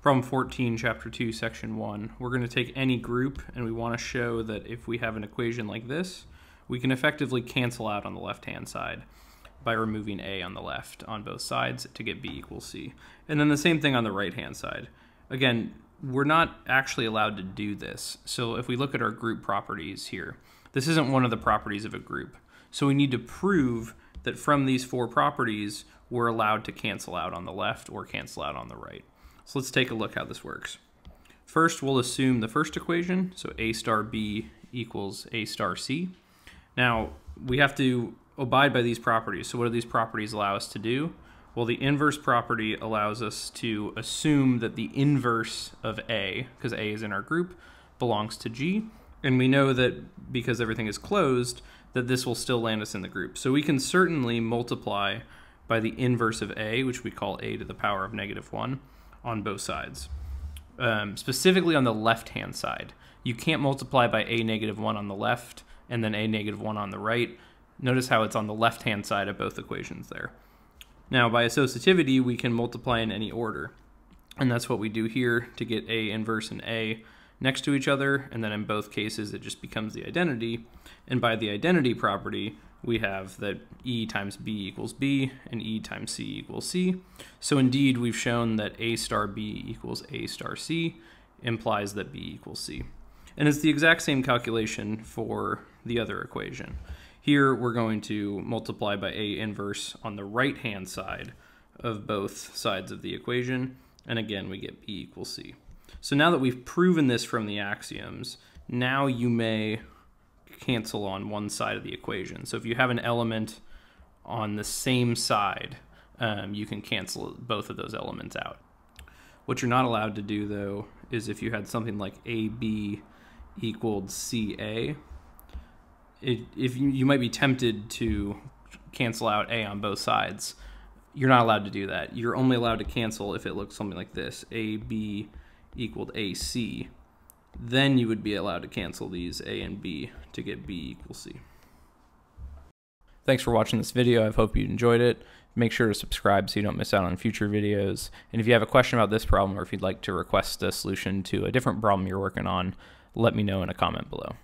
Problem 14, Chapter 2, Section 1. We're going to take any group, and we want to show that if we have an equation like this, we can effectively cancel out on the left-hand side by removing a on the left on both sides to get b equals c. And then the same thing on the right-hand side. Again, we're not actually allowed to do this. So if we look at our group properties here, this isn't one of the properties of a group. So we need to prove that from these four properties, we're allowed to cancel out on the left or cancel out on the right. So let's take a look how this works. First, we'll assume the first equation, so a star b equals a star c. Now, we have to abide by these properties. So what do these properties allow us to do? Well, the inverse property allows us to assume that the inverse of a, because a is in our group, belongs to g. And we know that because everything is closed, that this will still land us in the group. So we can certainly multiply by the inverse of a, which we call a to the power of -1, on both sides. Specifically on the left-hand side. You can't multiply by a -1 on the left and then a -1 on the right. Notice how it's on the left-hand side of both equations there. Now, by associativity, we can multiply in any order. And that's what we do here to get a inverse and a next to each other. And then in both cases, it just becomes the identity. And by the identity property, we have that e times b equals b and e times c equals c. So indeed, we've shown that a star b equals a star c implies that b equals c. And it's the exact same calculation for the other equation. Here, we're going to multiply by a inverse on the right-hand side of both sides of the equation. And again, we get b equals c. So now that we've proven this from the axioms, now you may cancel on one side of the equation. So if you have an element on the same side, you can cancel both of those elements out. What you're not allowed to do, though, is if you had something like AB equaled CA, if you might be tempted to cancel out A on both sides. You're not allowed to do that. You're only allowed to cancel if it looks something like this, AB equaled AC. Then you would be allowed to cancel these A and B to get B equals C. Thanks for watching this video. I hope you enjoyed it. Make sure to subscribe so you don't miss out on future videos. And if you have a question about this problem or if you'd like to request a solution to a different problem you're working on, let me know in a comment below.